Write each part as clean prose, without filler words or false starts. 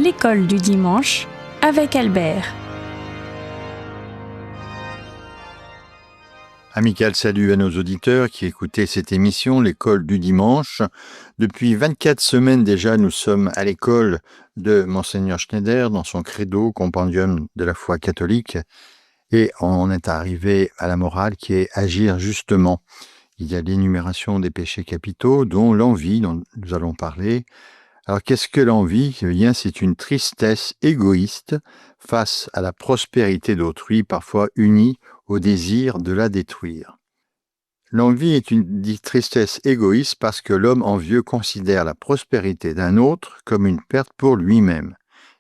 L'école du dimanche avec Albert. Amical salut à nos auditeurs qui écoutaient cette émission, l'école du dimanche. Depuis 24 semaines déjà, nous sommes à l'école de Monseigneur Schneider dans son credo, compendium de la foi catholique. Et on est arrivé à la morale qui est agir justement. Il y a l'énumération des péchés capitaux, dont l'envie, dont nous allons parler. Alors qu'est-ce que l'envie ? Eh bien, c'est une tristesse égoïste face à la prospérité d'autrui, parfois unie au désir de la détruire. L'envie est une tristesse égoïste parce que l'homme envieux considère la prospérité d'un autre comme une perte pour lui-même.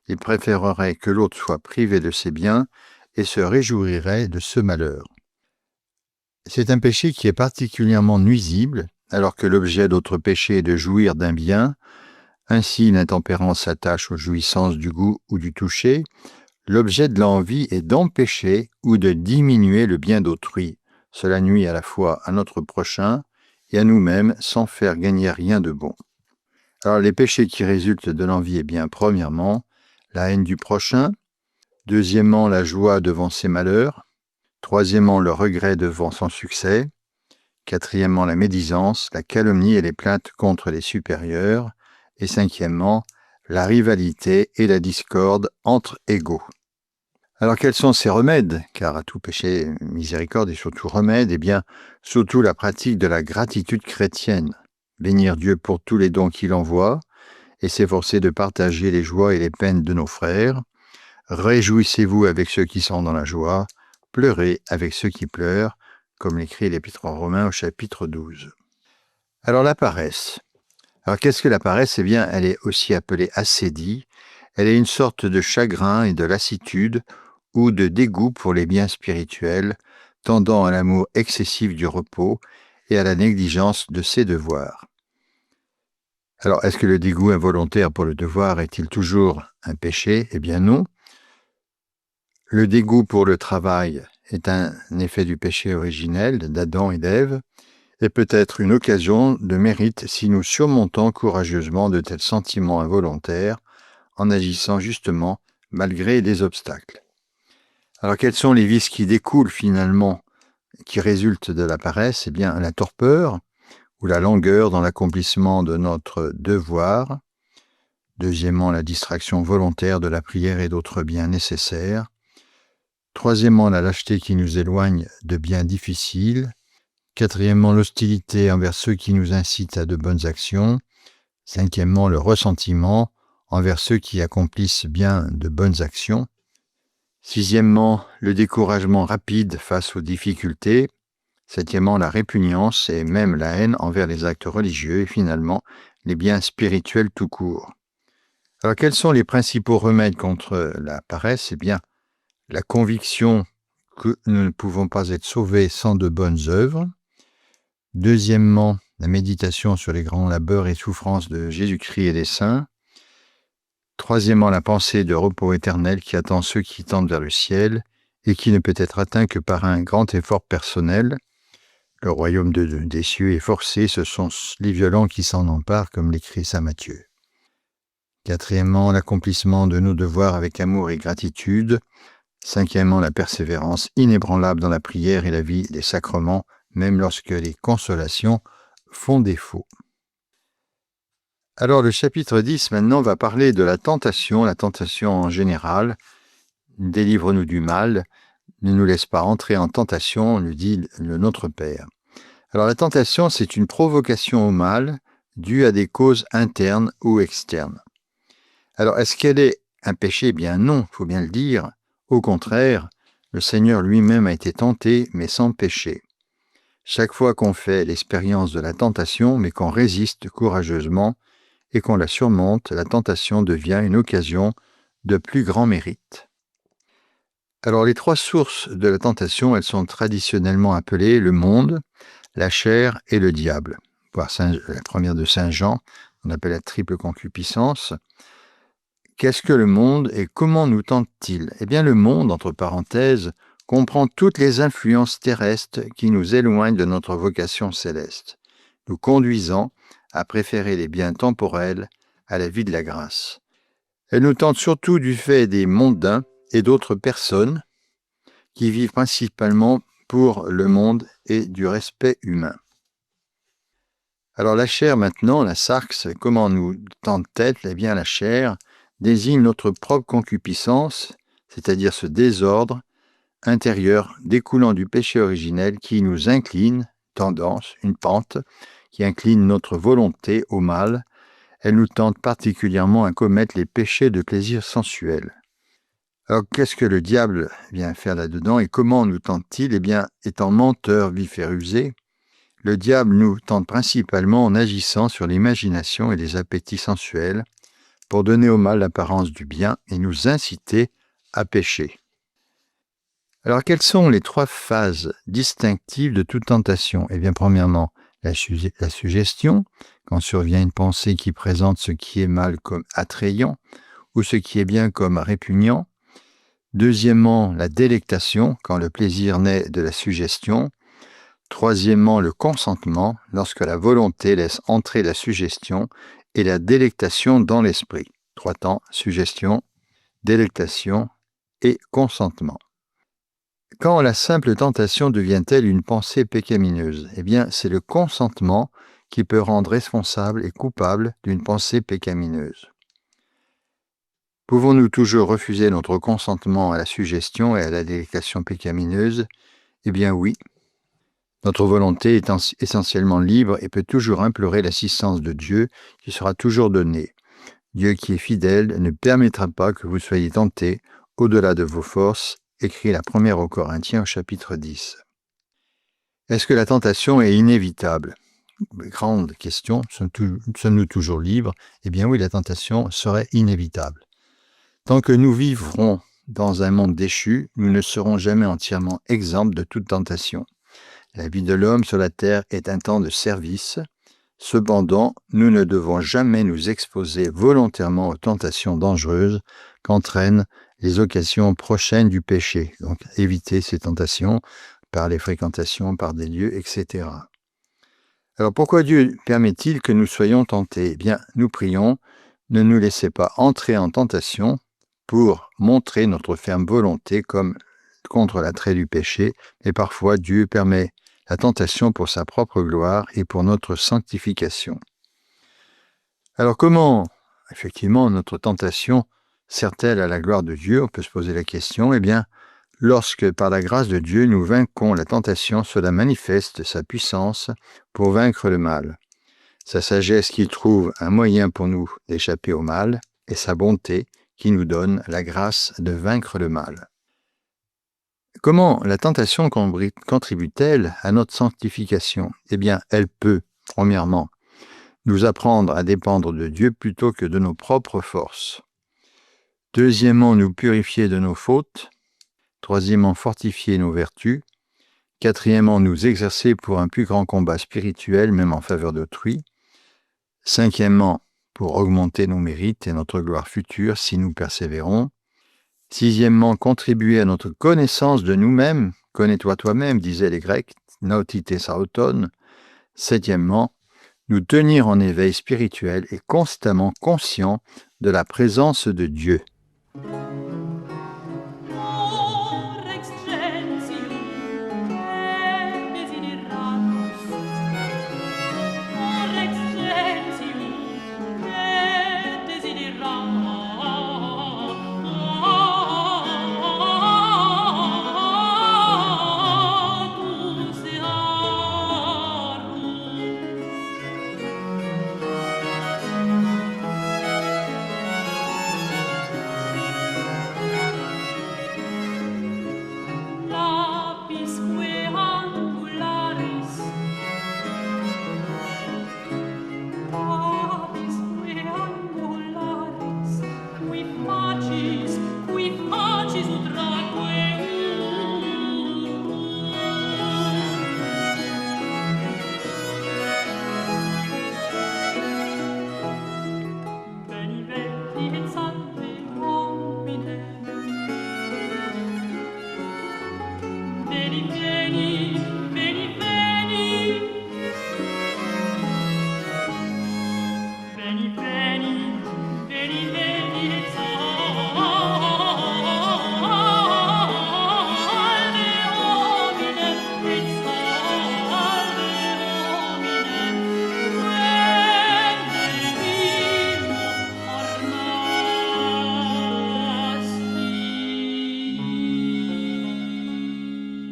Il préférerait que l'autre soit privé de ses biens et se réjouirait de ce malheur. C'est un péché qui est particulièrement nuisible, alors que l'objet d'autre péché est de jouir d'un bien. Ainsi, l'intempérance s'attache aux jouissances du goût ou du toucher. L'objet de l'envie est d'empêcher ou de diminuer le bien d'autrui. Cela nuit à la fois à notre prochain et à nous-mêmes sans faire gagner rien de bon. Alors, les péchés qui résultent de l'envie, premièrement, la haine du prochain. Deuxièmement, la joie devant ses malheurs. Troisièmement, le regret devant son succès. Quatrièmement, la médisance, la calomnie et les plaintes contre les supérieurs. Et cinquièmement, la rivalité et la discorde entre égaux. Alors quels sont ces remèdes ? Car à tout péché, miséricorde et surtout remède, surtout la pratique de la gratitude chrétienne. Bénir Dieu pour tous les dons qu'il envoie et s'efforcer de partager les joies et les peines de nos frères. Réjouissez-vous avec ceux qui sont dans la joie, pleurez avec ceux qui pleurent, comme l'écrit l'Épître aux Romains au chapitre 12. Alors la paresse. Alors qu'est-ce que la paresse ? Elle est aussi appelée assédie. Elle est une sorte de chagrin et de lassitude ou de dégoût pour les biens spirituels, tendant à l'amour excessif du repos et à la négligence de ses devoirs. Alors, est-ce que le dégoût involontaire pour le devoir est-il toujours un péché ? Non. Le dégoût pour le travail est un effet du péché originel d'Adam et d'Ève, et peut être une occasion de mérite si nous surmontons courageusement de tels sentiments involontaires en agissant justement malgré les obstacles. Alors quels sont les vices qui découlent finalement, qui résultent de la paresse ? La torpeur ou la langueur dans l'accomplissement de notre devoir. Deuxièmement, la distraction volontaire de la prière et d'autres biens nécessaires. Troisièmement, la lâcheté qui nous éloigne de biens difficiles. Quatrièmement, l'hostilité envers ceux qui nous incitent à de bonnes actions. Cinquièmement, le ressentiment envers ceux qui accomplissent bien de bonnes actions. Sixièmement, le découragement rapide face aux difficultés. Septièmement, la répugnance et même la haine envers les actes religieux. Et finalement, les biens spirituels tout court. Alors, quels sont les principaux remèdes contre la paresse ? La conviction que nous ne pouvons pas être sauvés sans de bonnes œuvres. Deuxièmement, la méditation sur les grands labeurs et souffrances de Jésus-Christ et des saints. Troisièmement, la pensée de repos éternel qui attend ceux qui tendent vers le ciel et qui ne peut être atteint que par un grand effort personnel. Le royaume des cieux est forcé, ce sont les violents qui s'en emparent, comme l'écrit saint Matthieu. Quatrièmement, l'accomplissement de nos devoirs avec amour et gratitude. Cinquièmement, la persévérance inébranlable dans la prière et la vie des sacrements, même lorsque les consolations font défaut. Alors le chapitre 10 maintenant va parler de la tentation en général. Délivre-nous du mal, ne nous laisse pas entrer en tentation, nous dit le Notre Père. Alors la tentation, c'est une provocation au mal due à des causes internes ou externes. Alors est-ce qu'elle est un péché ? Non, il faut bien le dire. Au contraire, le Seigneur lui-même a été tenté, mais sans péché. Chaque fois qu'on fait l'expérience de la tentation, mais qu'on résiste courageusement et qu'on la surmonte, la tentation devient une occasion de plus grand mérite. Alors les trois sources de la tentation, elles sont traditionnellement appelées le monde, la chair et le diable. La première de Saint Jean, on appelle la triple concupiscence. Qu'est-ce que le monde et comment nous tente-t-il ? Le monde, entre parenthèses, comprend toutes les influences terrestres qui nous éloignent de notre vocation céleste, nous conduisant à préférer les biens temporels à la vie de la grâce. Elle nous tente surtout du fait des mondains et d'autres personnes qui vivent principalement pour le monde et du respect humain. Alors la chair maintenant, la sarx, comment nous tente-t-elle? Eh bien la chair désigne notre propre concupiscence, c'est-à-dire ce désordre intérieur découlant du péché originel qui nous incline, tendance, une pente, qui incline notre volonté au mal. Elle nous tente particulièrement à commettre les péchés de plaisir sensuel. Alors, qu'est-ce que le diable vient faire là-dedans et comment nous tente-t-il? Eh bien, étant menteur, vif et rusé, le diable nous tente principalement en agissant sur l'imagination et les appétits sensuels pour donner au mal l'apparence du bien et nous inciter à pécher. Alors, quelles sont les 3 phases distinctives de toute tentation? Eh bien, premièrement, la suggestion, quand survient une pensée qui présente ce qui est mal comme attrayant ou ce qui est bien comme répugnant. Deuxièmement, la délectation, quand le plaisir naît de la suggestion. Troisièmement, le consentement, lorsque la volonté laisse entrer la suggestion et la délectation dans l'esprit. 3 temps, suggestion, délectation et consentement. Quand la simple tentation devient-elle une pensée pécamineuse? Eh bien, c'est le consentement qui peut rendre responsable et coupable d'une pensée pécamineuse. Pouvons-nous toujours refuser notre consentement à la suggestion et à la délectation pécamineuse? Eh bien oui. Notre volonté est essentiellement libre et peut toujours implorer l'assistance de Dieu qui sera toujours donnée. Dieu qui est fidèle ne permettra pas que vous soyez tentés au-delà de vos forces, écrit la première aux Corinthiens au chapitre 10. Est-ce que la tentation est inévitable? Grande question, sommes-nous toujours libres? Eh bien oui, la tentation serait inévitable. Tant que nous vivrons dans un monde déchu, nous ne serons jamais entièrement exempts de toute tentation. La vie de l'homme sur la terre est un temps de service. Cependant, nous ne devons jamais nous exposer volontairement aux tentations dangereuses qu'entraînent les occasions prochaines du péché. Donc, éviter ces tentations par les fréquentations, par des lieux, etc. Alors, pourquoi Dieu permet-il que nous soyons tentés? Eh bien, nous prions, ne nous laissez pas entrer en tentation pour montrer notre ferme volonté comme contre l'attrait du péché, mais parfois Dieu permet la tentation pour sa propre gloire et pour notre sanctification. Alors comment, effectivement, notre tentation sert-elle à la gloire de Dieu? On peut se poser la question. Eh bien, lorsque par la grâce de Dieu nous vainquons la tentation, cela manifeste sa puissance pour vaincre le mal. Sa sagesse qui trouve un moyen pour nous d'échapper au mal et sa bonté qui nous donne la grâce de vaincre le mal. Comment la tentation contribue-t-elle à notre sanctification? Eh bien, elle peut, premièrement, nous apprendre à dépendre de Dieu plutôt que de nos propres forces. Deuxièmement, nous purifier de nos fautes. Troisièmement, fortifier nos vertus. Quatrièmement, nous exercer pour un plus grand combat spirituel, même en faveur d'autrui. Cinquièmement, pour augmenter nos mérites et notre gloire future si nous persévérons. Sixièmement, contribuer à notre connaissance de nous-mêmes. Connais-toi toi-même, disaient les Grecs, nautite sauton. Septièmement, nous tenir en éveil spirituel et constamment conscients de la présence de Dieu.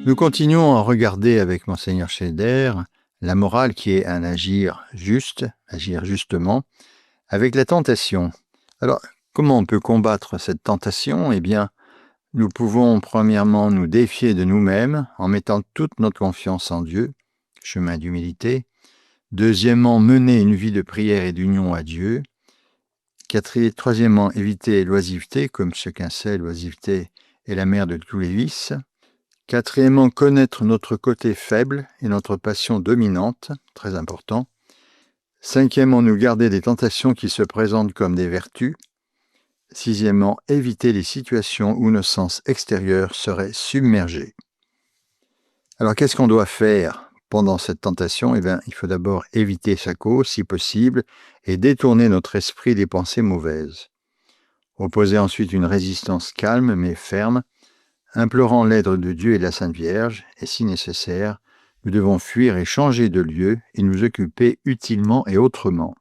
Nous continuons à regarder avec Monseigneur Schneider la morale qui est un agir juste, agir justement, avec la tentation. Alors, comment on peut combattre cette tentation? Eh bien, nous pouvons premièrement nous défier de nous-mêmes en mettant toute notre confiance en Dieu, chemin d'humilité. Deuxièmement, mener une vie de prière et d'union à Dieu. Troisièmement, éviter l'oisiveté, comme chacun sait, l'oisiveté est la mère de tous les vices. Quatrièmement, connaître notre côté faible et notre passion dominante, très important. Cinquièmement, nous garder des tentations qui se présentent comme des vertus. Sixièmement, éviter les situations où nos sens extérieurs seraient submergés. Alors, qu'est-ce qu'on doit faire pendant cette tentation? Eh bien, il faut d'abord éviter sa cause, si possible, et détourner notre esprit des pensées mauvaises. Opposer ensuite une résistance calme mais ferme, implorant l'aide de Dieu et de la Sainte Vierge, et si nécessaire, nous devons fuir et changer de lieu et nous occuper utilement et autrement.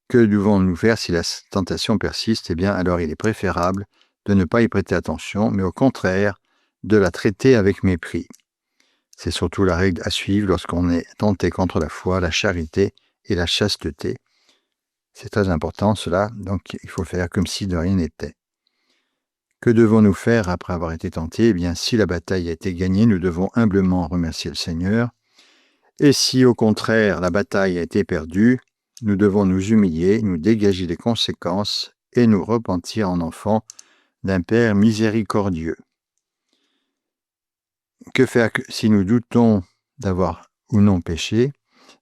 Que devons-nous faire si la tentation persiste? Eh bien, alors il est préférable de ne pas y prêter attention, mais au contraire, de la traiter avec mépris. C'est surtout la règle à suivre lorsqu'on est tenté contre la foi, la charité et la chasteté. C'est très important cela, donc il faut faire comme si de rien n'était. Que devons-nous faire après avoir été tentés? Eh bien, si la bataille a été gagnée, nous devons humblement remercier le Seigneur. Et si, au contraire, la bataille a été perdue, nous devons nous humilier, nous dégager des conséquences et nous repentir en enfants d'un Père miséricordieux. Que faire si nous doutons d'avoir ou non péché?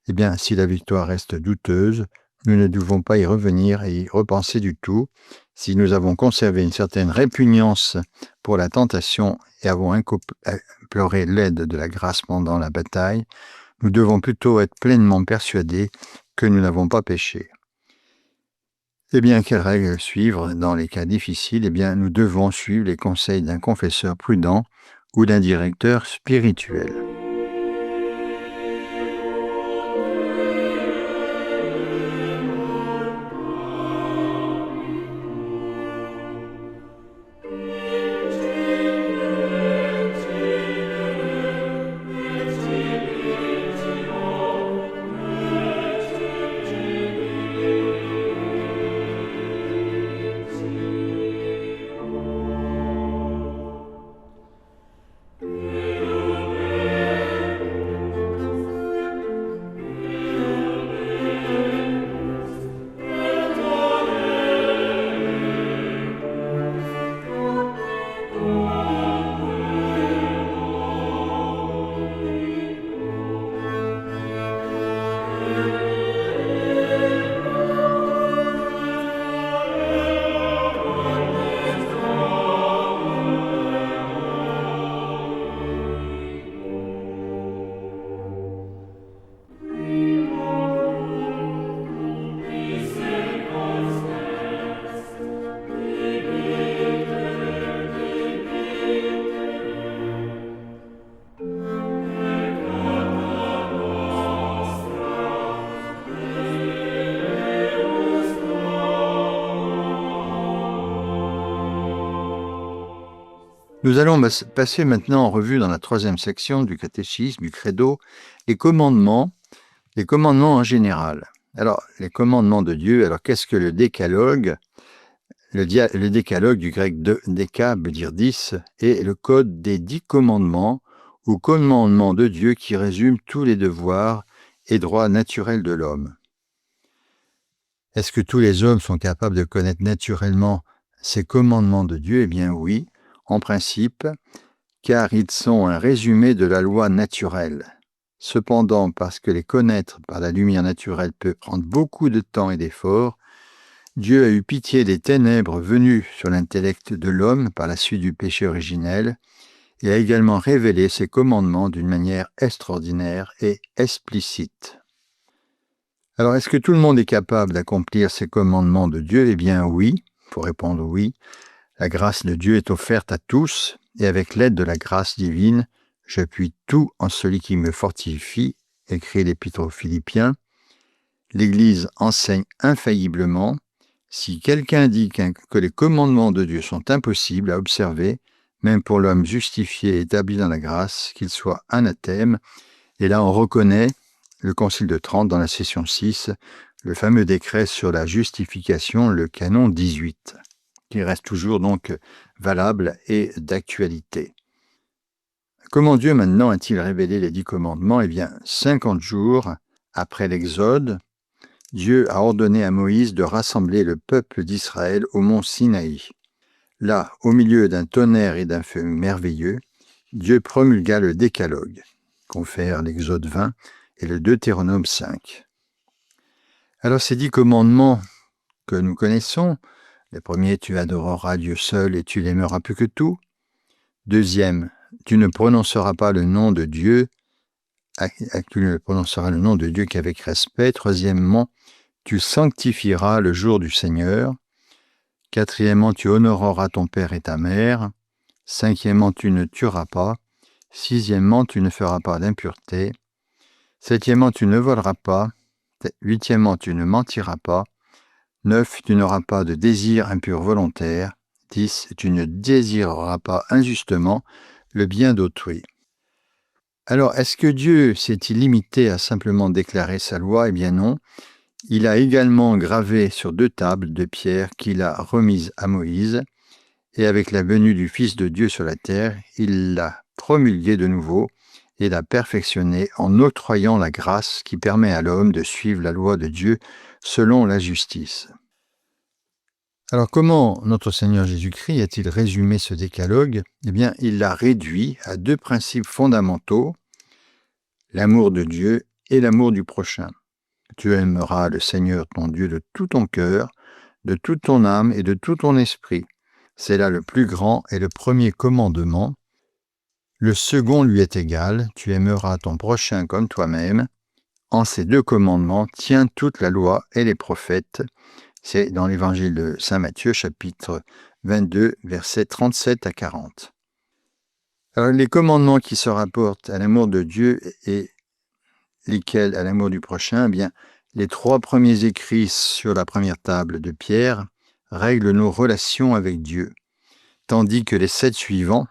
Eh bien, si la victoire reste douteuse, nous ne devons pas y revenir et y repenser du tout. Si nous avons conservé une certaine répugnance pour la tentation et avons imploré l'aide de la grâce pendant la bataille, nous devons plutôt être pleinement persuadés que nous n'avons pas péché. Eh bien, quelle règle suivre dans les cas difficiles? Eh bien, nous devons suivre les conseils d'un confesseur prudent ou d'un directeur spirituel. Nous allons passer maintenant en revue dans la troisième section du catéchisme, du credo, les commandements en général. Alors, les commandements de Dieu, alors qu'est-ce que le décalogue? Le décalogue du grec déca veut dire 10, est le code des 10 commandements ou commandements de Dieu qui résume tous les devoirs et droits naturels de l'homme. Est-ce que tous les hommes sont capables de connaître naturellement ces commandements de Dieu? Eh bien oui, en principe, car ils sont un résumé de la loi naturelle. Cependant, parce que les connaître par la lumière naturelle peut prendre beaucoup de temps et d'efforts, Dieu a eu pitié des ténèbres venues sur l'intellect de l'homme par la suite du péché originel et a également révélé ses commandements d'une manière extraordinaire et explicite. Alors, est-ce que tout le monde est capable d'accomplir ces commandements de Dieu? Eh bien oui, il faut répondre oui. La grâce de Dieu est offerte à tous, et avec l'aide de la grâce divine, je puis tout en celui qui me fortifie, écrit l'Épître aux Philippiens. L'Église enseigne infailliblement, si quelqu'un dit que les commandements de Dieu sont impossibles à observer, même pour l'homme justifié et établi dans la grâce, qu'il soit anathème. Et là, on reconnaît le Concile de Trente dans la session 6, le fameux décret sur la justification, le canon 18, qui reste toujours donc valable et d'actualité. Comment Dieu maintenant a-t-il révélé les 10 commandements ? Eh bien, 50 jours après l'Exode, Dieu a ordonné à Moïse de rassembler le peuple d'Israël au mont Sinaï. Là, au milieu d'un tonnerre et d'un feu merveilleux, Dieu promulgua le décalogue, confère l'Exode 20 et le Deutéronome 5. Alors ces 10 commandements que nous connaissons, le premier, tu adoreras Dieu seul et tu l'aimeras plus que tout. Deuxième, tu ne prononceras pas le nom de Dieu, tu ne prononceras le nom de Dieu qu'avec respect. Troisièmement, tu sanctifieras le jour du Seigneur. Quatrièmement, tu honoreras ton père et ta mère. Cinquièmement, tu ne tueras pas. Sixièmement, tu ne feras pas d'impureté. Septièmement, tu ne voleras pas. Huitièmement, tu ne mentiras pas. 9, tu n'auras pas de désir impur volontaire. 10, tu ne désireras pas injustement le bien d'autrui. Alors, est-ce que Dieu s'est-il limité à simplement déclarer sa loi ? Eh bien non. Il a également gravé sur 2 tables de pierre qu'il a remises à Moïse, et avec la venue du Fils de Dieu sur la terre, il l'a promulguée de nouveau et l'a perfectionnée en octroyant la grâce qui permet à l'homme de suivre la loi de Dieu selon la justice. Alors comment notre Seigneur Jésus-Christ a-t-il résumé ce décalogue ? Eh bien, il l'a réduit à 2 principes fondamentaux, l'amour de Dieu et l'amour du prochain. Tu aimeras le Seigneur ton Dieu de tout ton cœur, de toute ton âme et de tout ton esprit. C'est là le plus grand et le premier commandement. Le second lui est égal, tu aimeras ton prochain comme toi-même. En ces 2 commandements tient toute la loi et les prophètes. C'est dans l'évangile de Saint Matthieu, chapitre 22, versets 37 à 40. Alors, les commandements qui se rapportent à l'amour de Dieu et lesquels à l'amour du prochain, eh bien, les 3 premiers écrits sur la première table de pierre règlent nos relations avec Dieu, tandis que les 7 suivants,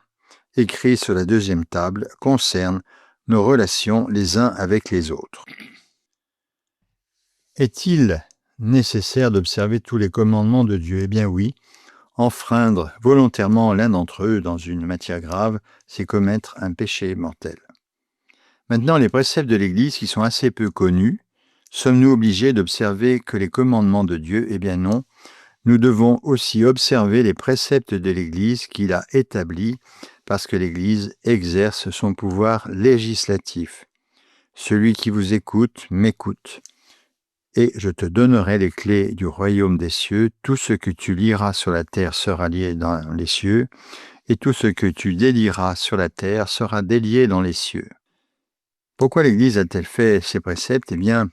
écrits sur la 2e table, concernent nos relations les uns avec les autres. Est-il nécessaire d'observer tous les commandements de Dieu ? Eh bien oui, enfreindre volontairement l'un d'entre eux dans une matière grave, c'est commettre un péché mortel. Maintenant, les préceptes de l'Église qui sont assez peu connus, sommes-nous obligés d'observer que les commandements de Dieu ? Eh bien non, nous devons aussi observer les préceptes de l'Église qu'il a établis parce que l'Église exerce son pouvoir législatif. Celui qui vous écoute, m'écoute. Et je te donnerai les clés du royaume des cieux. Tout ce que tu lieras sur la terre sera lié dans les cieux, et tout ce que tu délieras sur la terre sera délié dans les cieux. Pourquoi l'Église a-t-elle fait ces préceptes ? Eh bien,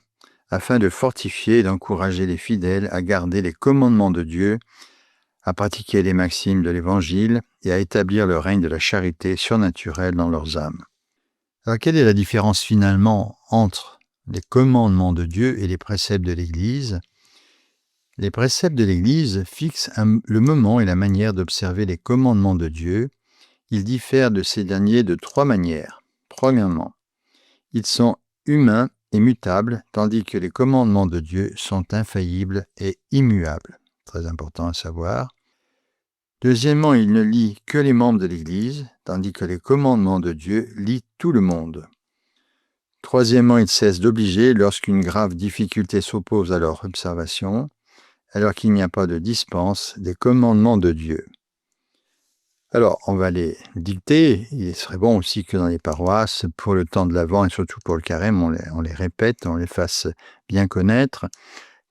afin de fortifier et d'encourager les fidèles à garder les commandements de Dieu, à pratiquer les maximes de l'Évangile et à établir le règne de la charité surnaturelle dans leurs âmes. Alors, quelle est la différence finalement entre les commandements de Dieu et les préceptes de l'Église ? Les préceptes de l'Église fixent le moment et la manière d'observer les commandements de Dieu. Ils diffèrent de ces derniers de 3 manières. Premièrement, ils sont humains et mutables, tandis que les commandements de Dieu sont infaillibles et immuables. Très important à savoir. Deuxièmement, ils ne lient que les membres de l'Église, tandis que les commandements de Dieu lient tout le monde. Troisièmement, ils cessent d'obliger lorsqu'une grave difficulté s'oppose à leur observation, alors qu'il n'y a pas de dispense des commandements de Dieu. Alors, on va les dicter. Il serait bon aussi que dans les paroisses, pour le temps de l'Avent et surtout pour le carême, on les répète, on les fasse bien connaître.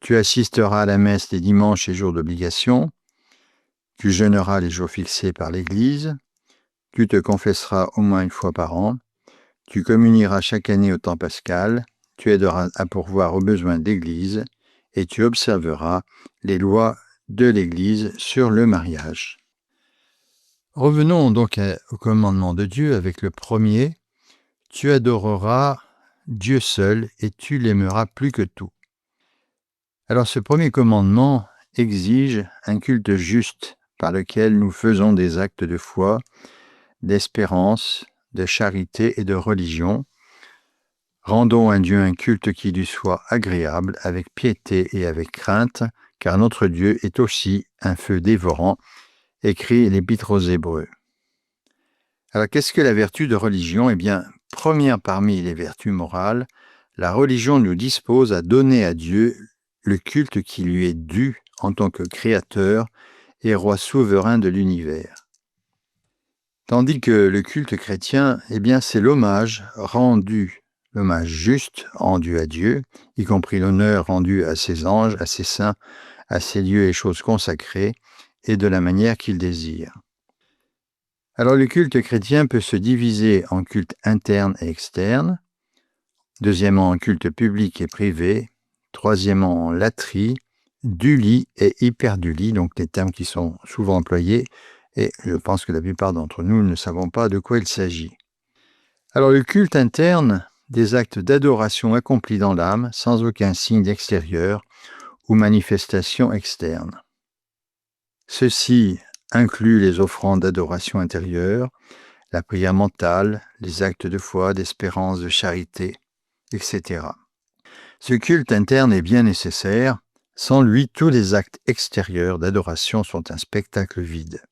Tu assisteras à la messe les dimanches et jours d'obligation. Tu jeûneras les jours fixés par l'Église. Tu te confesseras au moins 1 fois par an. Tu communieras chaque année au temps pascal. Tu aideras à pourvoir aux besoins de l'Église. Et tu observeras les lois de l'Église sur le mariage. Revenons donc au commandement de Dieu avec le premier. Tu adoreras Dieu seul et tu l'aimeras plus que tout. Alors ce premier commandement exige un culte juste par lequel nous faisons des actes de foi d'espérance, de charité et de religion. Rendons à Dieu un culte qui lui soit agréable, avec piété et avec crainte, car notre Dieu est aussi un feu dévorant, écrit l'Épître aux Hébreux. Alors, qu'est-ce que la vertu de religion ? Eh bien, première parmi les vertus morales, la religion nous dispose à donner à Dieu le culte qui lui est dû en tant que créateur et roi souverain de l'univers. Tandis que le culte chrétien, eh bien, c'est l'hommage juste rendu à Dieu, y compris l'honneur rendu à ses anges, à ses saints, à ses lieux et choses consacrées, et de la manière qu'il désire. Alors, le culte chrétien peut se diviser en culte interne et externe, deuxièmement en culte public et privé, troisièmement en latrie, dulie et hyperdulie, donc les termes qui sont souvent employés, et je pense que la plupart d'entre nous ne savons pas de quoi il s'agit. Alors, le culte interne, des actes d'adoration accomplis dans l'âme, sans aucun signe extérieur ou manifestation externe. Ceci inclut les offrandes d'adoration intérieure, la prière mentale, les actes de foi, d'espérance, de charité, etc. Ce culte interne est bien nécessaire. Sans lui, tous les actes extérieurs d'adoration sont un spectacle vide.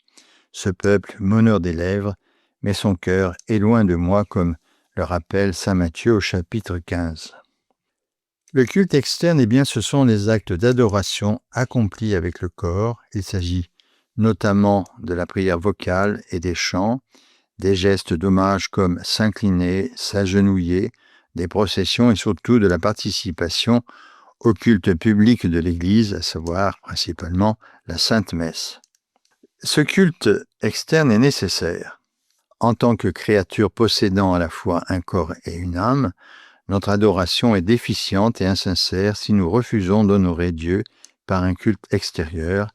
Ce peuple m'honore des lèvres, mais son cœur est loin de moi, comme le rappelle saint Matthieu au chapitre 15. Le culte externe, eh bien, ce sont les actes d'adoration accomplis avec le corps. Il s'agit notamment de la prière vocale et des chants, des gestes d'hommage comme s'incliner, s'agenouiller, des processions et surtout de la participation au culte public de l'Église, à savoir principalement la Sainte Messe. Ce culte externe est nécessaire. En tant que créature possédant à la fois un corps et une âme, notre adoration est déficiente et insincère si nous refusons d'honorer Dieu par un culte extérieur.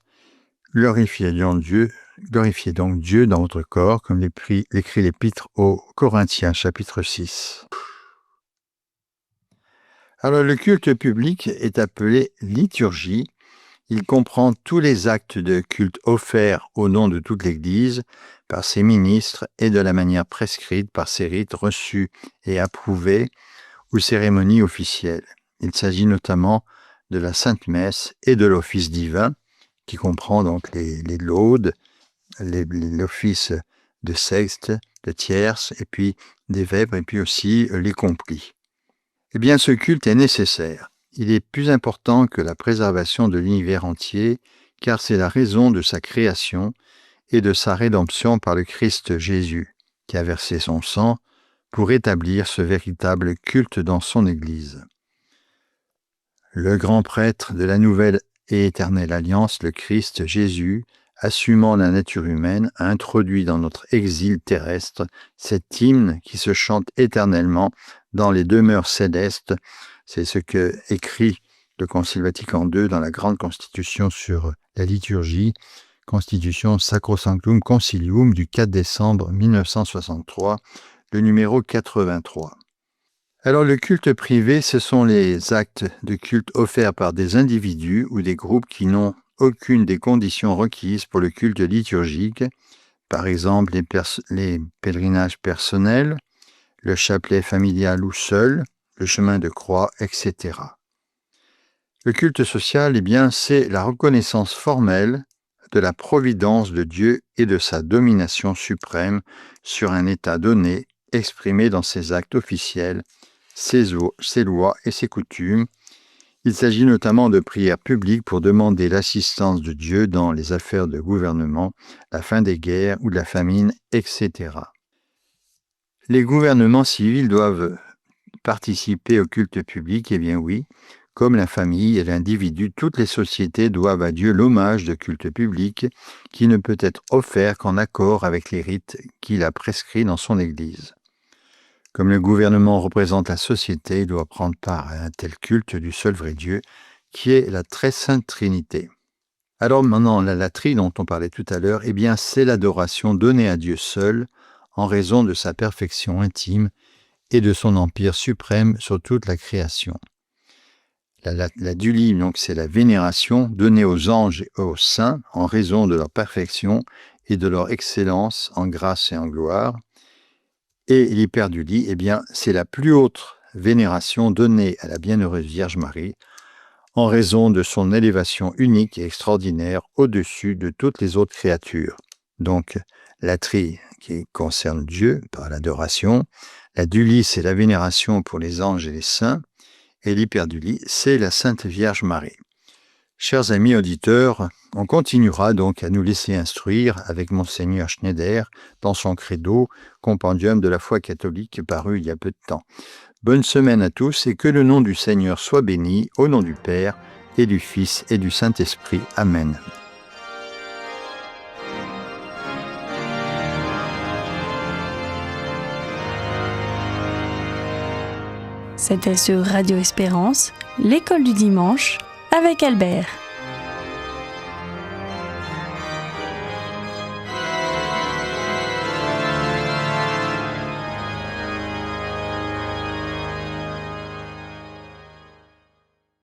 Glorifiez donc Dieu dans votre corps, comme l'écrit l'Épître aux Corinthiens, chapitre 6. Alors, le culte public est appelé liturgie. Il comprend tous les actes de culte offerts au nom de toute l'Église par ses ministres et de la manière prescrite par ses rites reçus et approuvés ou cérémonies officielles. Il s'agit notamment de la Sainte Messe et de l'office divin, qui comprend donc les laudes, l'office de sexte, de tierce, et puis des vêpres, et puis aussi les complis. Eh bien, ce culte est nécessaire. Il est plus important que la préservation de l'univers entier, car c'est la raison de sa création et de sa rédemption par le Christ Jésus, qui a versé son sang pour établir ce véritable culte dans son Église. Le grand prêtre de la nouvelle et éternelle alliance, le Christ Jésus, assumant la nature humaine, a introduit dans notre exil terrestre cet hymne qui se chante éternellement dans les demeures célestes. C'est ce que écrit le Concile Vatican II dans la grande constitution sur la liturgie, Constitution Sacrosanctum Concilium du 4 décembre 1963, le numéro 83. Alors, le culte privé, ce sont les actes de culte offerts par des individus ou des groupes qui n'ont aucune des conditions requises pour le culte liturgique, par exemple les pèlerinages personnels, le chapelet familial ou seul, le chemin de croix, etc. Le culte social, eh bien, c'est la reconnaissance formelle de la providence de Dieu et de sa domination suprême sur un état donné, exprimé dans ses actes officiels, ses lois et ses coutumes. Il s'agit notamment de prières publiques pour demander l'assistance de Dieu dans les affaires de gouvernement, la fin des guerres ou de la famine, etc. Les gouvernements civils doivent participer au culte public, eh bien oui, comme la famille et l'individu, toutes les sociétés doivent à Dieu l'hommage de culte public qui ne peut être offert qu'en accord avec les rites qu'il a prescrits dans son Église. Comme le gouvernement représente la société, il doit prendre part à un tel culte du seul vrai Dieu, qui est la très sainte Trinité. Alors maintenant, la latrie dont on parlait tout à l'heure, eh bien c'est l'adoration donnée à Dieu seul, en raison de sa perfection intime et de son empire suprême sur toute la création. La dulie, donc, c'est la vénération donnée aux anges et aux saints en raison de leur perfection et de leur excellence en grâce et en gloire. Et l'hyperdulie, c'est la plus haute vénération donnée à la bienheureuse Vierge Marie, en raison de son élévation unique et extraordinaire au-dessus de toutes les autres créatures. Donc, l'atrie qui concerne Dieu par l'adoration, la dulie, c'est la vénération pour les anges et les saints, et l'hyperdulie, c'est la Sainte Vierge Marie. Chers amis auditeurs, on continuera donc à nous laisser instruire avec Monseigneur Schneider dans son credo, compendium de la foi catholique paru il y a peu de temps. Bonne semaine à tous et que le nom du Seigneur soit béni, au nom du Père et du Fils et du Saint-Esprit. Amen. C'était sur Radio Espérance, l'école du dimanche, avec Albert.